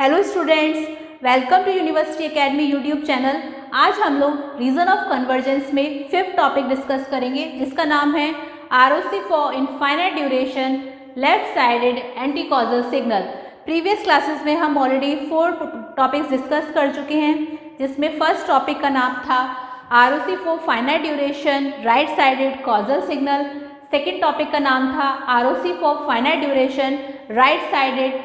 Hello students, welcome to university academy YouTube channel. आज हम लोग रीजन ऑफ कन्वर्जेंस में फिफ्थ टॉपिक डिस्कस करेंगे जिसका नाम है ROC for infinite duration left sided anti causal signal. Previous classes में हम ऑलरेडी 4 टॉपिक्स डिस्कस कर चुके हैं, जिसमें फर्स्ट टॉपिक का नाम था ROC for finite duration right sided causal signal. Second topic का नाम था ROC for finite duration right sided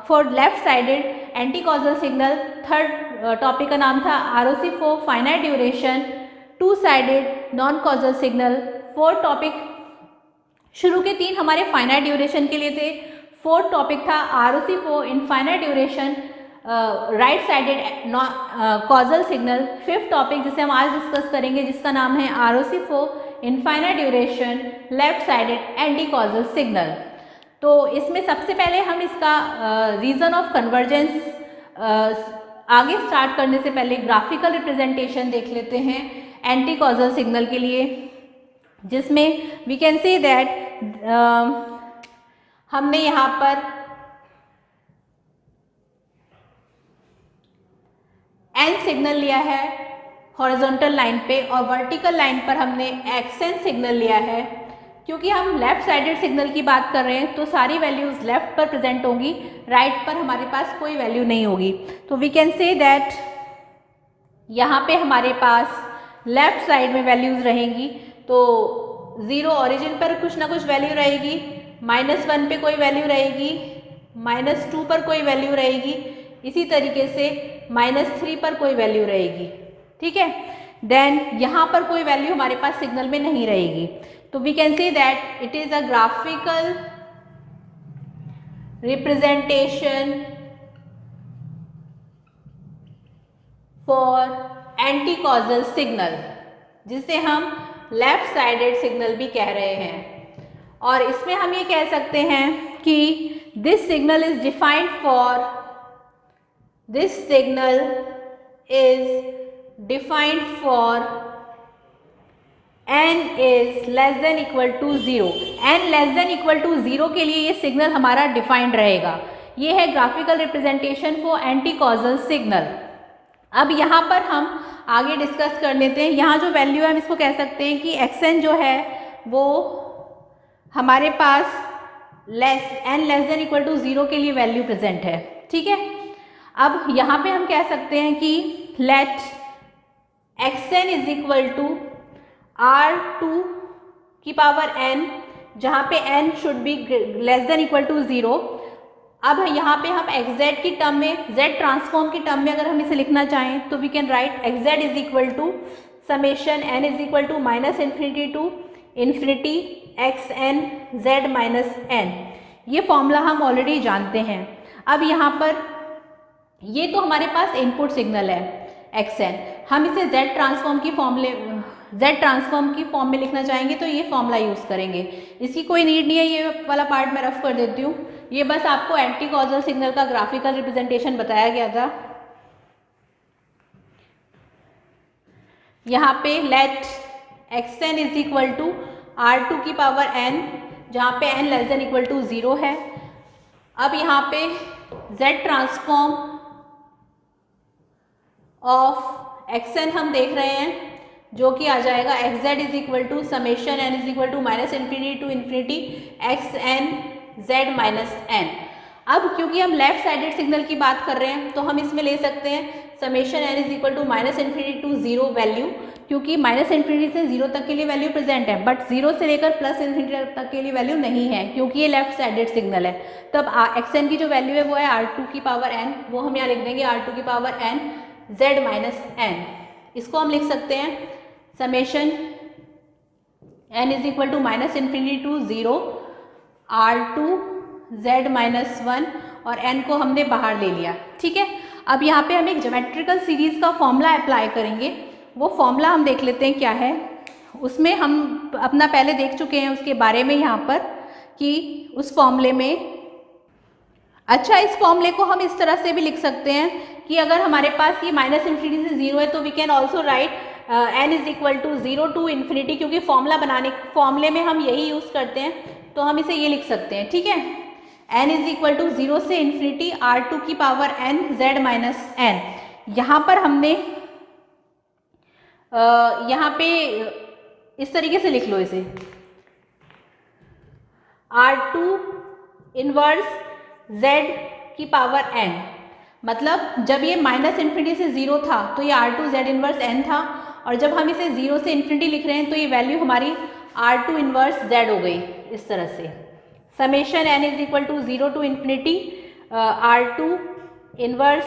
for left sided anti causal signal. Third topic का नाम था ROC for finite duration two sided non causal signal. Fourth topic, शुरू के 3 हमारे finite duration के लिए थे। फोर्थ टॉपिक था ROC for infinite duration right sided causal signal. Fifth topic जिसे हम आज डिस्कस करेंगे जिसका नाम है ROC for infinite duration left sided anti causal signal. तो इसमें सबसे पहले हम इसका रीज़न ऑफ कन्वर्जेंस आगे स्टार्ट करने से पहले ग्राफिकल रिप्रेजेंटेशन देख लेते हैं एंटी कॉजल सिग्नल के लिए, जिसमें वी कैन से दैट हमने यहाँ पर एन सिग्नल लिया है हॉरिजॉन्टल लाइन पे और वर्टिकल लाइन पर हमने एक्सएन सिग्नल लिया है। क्योंकि हम लेफ्ट साइडेड सिग्नल की बात कर रहे हैं तो सारी वैल्यूज़ लेफ्ट पर प्रेजेंट होंगी, राइट पर हमारे पास कोई वैल्यू नहीं होगी। तो वी कैन से दैट यहाँ पे हमारे पास लेफ्ट साइड में वैल्यूज़ रहेंगी। तो 0 ऑरिजिन पर कुछ ना कुछ वैल्यू रहेगी, -1 पे कोई वैल्यू रहेगी, -2 पर कोई वैल्यू रहेगी, इसी तरीके से -3 पर कोई वैल्यू रहेगी। ठीक है, देन यहाँ पर कोई वैल्यू हमारे पास सिग्नल में नहीं रहेगी। तो we can say that it is a graphical representation for anti-causal signal, जिसे हम लेफ्ट साइडेड सिग्नल भी कह रहे हैं। और इसमें हम ये कह सकते हैं कि this signal is defined for n is less than equal to 0। n less than equal to 0 के लिए ये सिग्नल हमारा डिफाइंड रहेगा। ये है graphical representation for anti causal signal. अब यहाँ पर हम आगे डिस्कस कर लेते हैं। यहाँ जो वैल्यू है हम इसको कह सकते हैं कि xn जो है वो हमारे पास n less than equal to 0 के लिए वैल्यू प्रेजेंट है। ठीक है, अब यहाँ पे हम कह सकते हैं कि let xn is equal to R2 की पावर n, जहाँ पे n should be less than equal to 0। अब यहाँ पे हम xz की टर्म में, z ट्रांसफॉर्म की टर्म में अगर हम इसे लिखना चाहें तो we can write xz is equal to summation n is equal to -infinity to infinity xn z minus n। ये फॉर्मूला हम ऑलरेडी जानते हैं। अब यहाँ पर ये तो हमारे पास इनपुट सिग्नल है xn, हम इसे z ट्रांसफॉर्म की फॉर्म में लिखना चाहेंगे तो ये फॉर्मूला यूज़ करेंगे। इसकी कोई नीड नहीं है, ये वाला पार्ट मैं रफ कर देती हूँ। ये बस आपको एंटी कॉजल सिग्नल का ग्राफिकल रिप्रेजेंटेशन बताया गया था। यहाँ पे let xn is equal to R2 की पावर n, जहाँ पे n less than equal to 0 है। अब यहाँ पे z ट्रांसफॉर्म ऑफ xn हम देख रहे हैं, जो कि आ जाएगा xz is equal to summation n is equal to -infinity to infinity xn z minus n। अब क्योंकि हम लेफ्ट साइडेड सिग्नल की बात कर रहे हैं तो हम इसमें ले सकते हैं summation n is equal to -infinity to 0 value, क्योंकि -इन्फिनिटी से 0 तक के लिए वैल्यू प्रेजेंट है, बट 0 से लेकर +इन्फिनिटी तक के लिए वैल्यू नहीं है क्योंकि ये लेफ्ट साइडेड सिग्नल है। तब xn की जो वैल्यू है वो है R2 की पावर n, वो हम यहाँ लिख देंगे R2 की power n z minus n। इसको हम लिख सकते हैं summation n is equal to -infinity to 0 R2 z minus 1 और n को हमने बाहर ले लिया। ठीक है, अब यहाँ पे हम एक ज्योमेट्रिकल सीरीज का फॉर्मूला अप्लाई करेंगे। वो फॉर्मूला हम देख लेते हैं क्या है। उसमें हम अपना पहले देख चुके हैं उसके बारे में यहाँ पर कि उस फॉर्मूले में, अच्छा इस फॉर्मूले को हम इस तरह से भी लिख सकते हैं कि अगर हमारे पास ये -इन्फिनिटी से 0 है तो we can also write n is equal to 0 to infinity, क्योंकि फॉर्मूले में हम यही यूज़ करते हैं तो हम इसे ये लिख सकते हैं। ठीक है, n इज इक्वल टू 0 से इन्फिनिटी R2 की power n z minus n। यहाँ पर हमने यहाँ पे इस तरीके से लिख लो इसे, R2 इनवर्स z की पावर n, मतलब जब ये माइनस इन्फिनिटी से 0 था तो ये R2 z इनवर्स n था, और जब हम इसे 0 से इन्फिनिटी लिख रहे हैं तो ये वैल्यू हमारी R2 इनवर्स z हो गई इस तरह से। Summation n is equal to 0 to infinity R2 inverse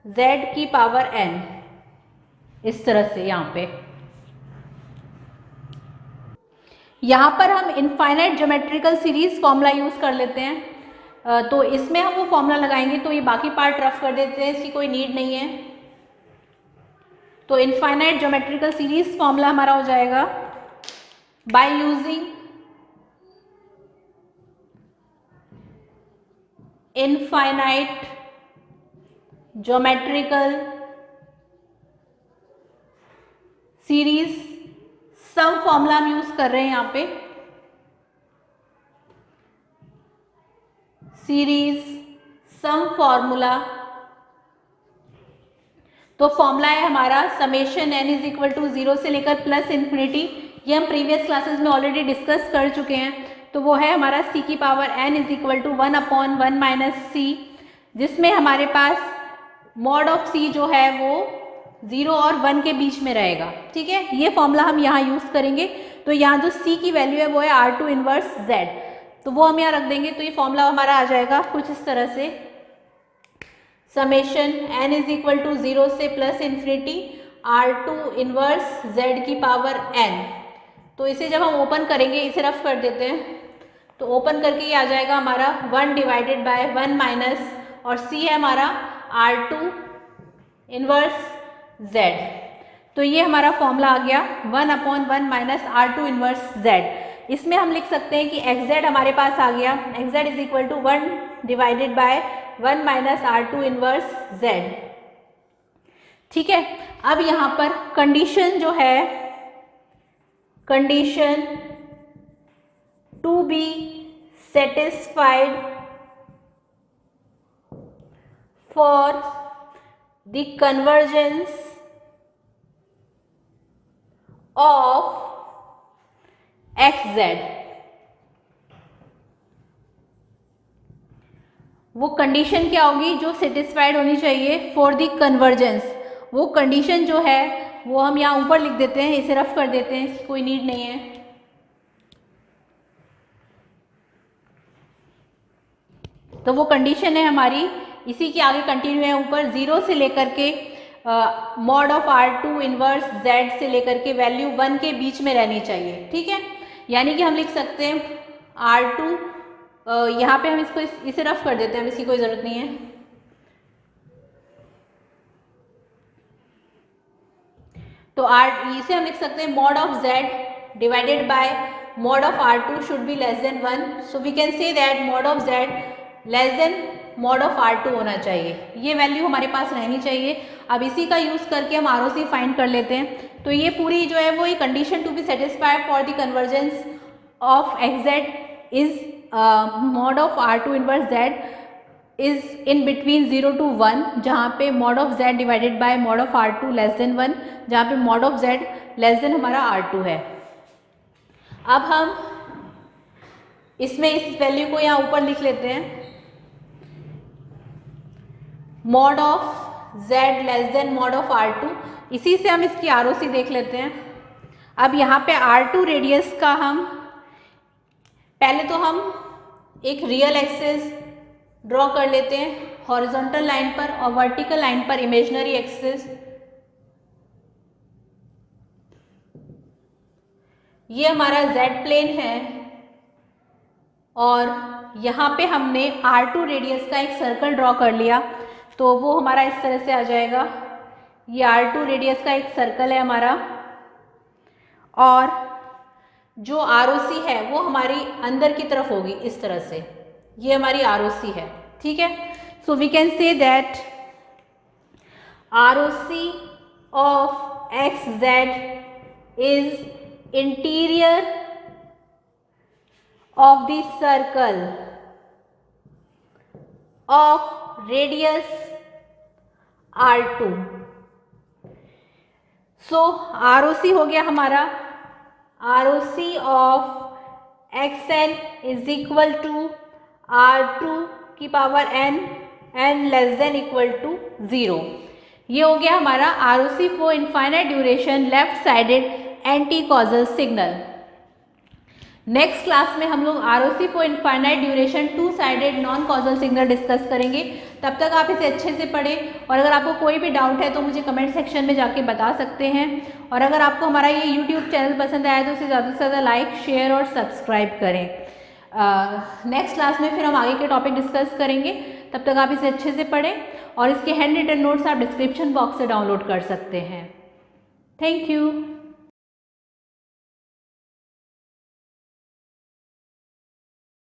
z की पावर n, इस तरह से। यहाँ पर हम infinite geometrical series formula use कर लेते हैं, तो इसमें हम वो फॉर्मूला लगाएंगे, तो ये बाकी पार्ट रफ कर देते हैं, इसकी कोई नीड नहीं है। तो इनफाइनाइट ज्योमेट्रिकल सीरीज फॉर्मूला हमारा हो जाएगा by using infinite geometrical series, sum formula हम यूज कर रहे हैं यहाँ पे, सीरीज सम फॉर्मूला। तो फॉर्मूला है हमारा summation n is equal to 0 से लेकर प्लस इन्फिनिटी, ये हम प्रीवियस क्लासेस में ऑलरेडी डिस्कस कर चुके हैं। तो वो है हमारा c की power n is equal to 1/1 minus c, जिसमें हमारे पास मॉड ऑफ c जो है वो 0 और 1 के बीच में रहेगा। ठीक है, ये फॉर्मूला हम यहाँ यूज करेंगे। तो यहाँ जो c की वैल्यू है वो है R2 इनवर्स z, तो वो हम यहाँ रख देंगे। तो ये फॉर्मूला हमारा आ जाएगा कुछ इस तरह से, summation n is equal to 0 से plus infinity R2 inverse z की पावर n। तो इसे जब हम ओपन करेंगे, इसे रफ कर देते हैं, तो ओपन करके ये आ जाएगा हमारा 1 डिवाइडेड बाय 1 माइनस, और c है हमारा R2 इनवर्स z। तो ये हमारा फॉर्मूला आ गया 1/1 माइनस R2 इनवर्स z। इसमें हम लिख सकते हैं कि xz हमारे पास आ गया, xz is equal to 1 divided by 1 minus R2 inverse z। ठीक है, अब यहाँ पर कंडीशन जो है, condition to be satisfied for the convergence of xz, वो कंडीशन क्या होगी जो सेटिस्फाइड होनी चाहिए फॉर द कन्वर्जेंस। वो कंडीशन जो है वो हम यहाँ ऊपर लिख देते हैं, इसे रफ कर देते हैं, इसकी कोई नीड नहीं है। तो वो कंडीशन है हमारी, इसी के आगे कंटिन्यू है ऊपर, 0 से लेकर के mod of R2 inverse z से लेकर के वैल्यू 1 के बीच में रहनी चाहिए। ठीक है, यानी कि हम लिख सकते हैं R2, यहाँ पे हम इसको इसे रफ कर देते हैं, हम इसकी कोई ज़रूरत नहीं है। तो इसे हम लिख सकते हैं mod of z divided by mod of R2 should be less than 1, so we can say that mod of z less than mod of R2 होना चाहिए, ये वैल्यू हमारे पास रहनी चाहिए। अब इसी का यूज़ करके हम ROC फाइंड कर लेते हैं। तो ये पूरी जो है वो ये condition to be satisfied for the convergence of xz is mod of R2 inverse z is in between 0 to 1, जहाँ पे mod of z divided by mod of R2 less than 1, जहाँ पे mod of z less than हमारा R2 है। अब हम इसमें इस वैल्यू को यहाँ ऊपर लिख लेते हैं, mod of z less than mod of R2, इसी से हम इसकी ROC देख लेते हैं। अब यहाँ पे R2 रेडियस का हम पहले तो हम एक रियल एक्सिस ड्रॉ कर लेते हैं हॉरिजॉन्टल लाइन पर, और वर्टिकल लाइन पर इमेजिनरी एक्सिस। ये हमारा z प्लेन है, और यहाँ पे हमने R2 रेडियस का एक सर्कल ड्रॉ कर लिया, तो वो हमारा इस तरह से आ जाएगा। ये R2 रेडियस का एक सर्कल है हमारा, और जो ROC है वो हमारी अंदर की तरफ होगी इस तरह से, ये हमारी ROC है। ठीक है, so we can say that ROC of xz is interior of the circle of radius R2। So ROC हो गया हमारा, ROC of XN is equal to R2 की power n, n less than equal to 0। ये हो गया हमारा ROC for infinite duration left sided anti causal signal. Next class में हम लोग ROC for infinite duration two sided non causal signal discuss करेंगे। तब तक आप इसे अच्छे से पढ़ें, और अगर आपको कोई भी डाउट है तो मुझे कमेंट सेक्शन में जाके बता सकते हैं। और अगर आपको हमारा ये YouTube चैनल पसंद आया तो उसे ज़्यादा से ज़्यादा लाइक, शेयर और सब्सक्राइब करें। नेक्स्ट क्लास में फिर हम आगे के टॉपिक डिस्कस करेंगे। तब तक आप इसे अच्छे से पढ़ें, और इसके हैंड रिटन नोट्स आप डिस्क्रिप्शन बॉक्स से डाउनलोड कर सकते हैं। Thank you.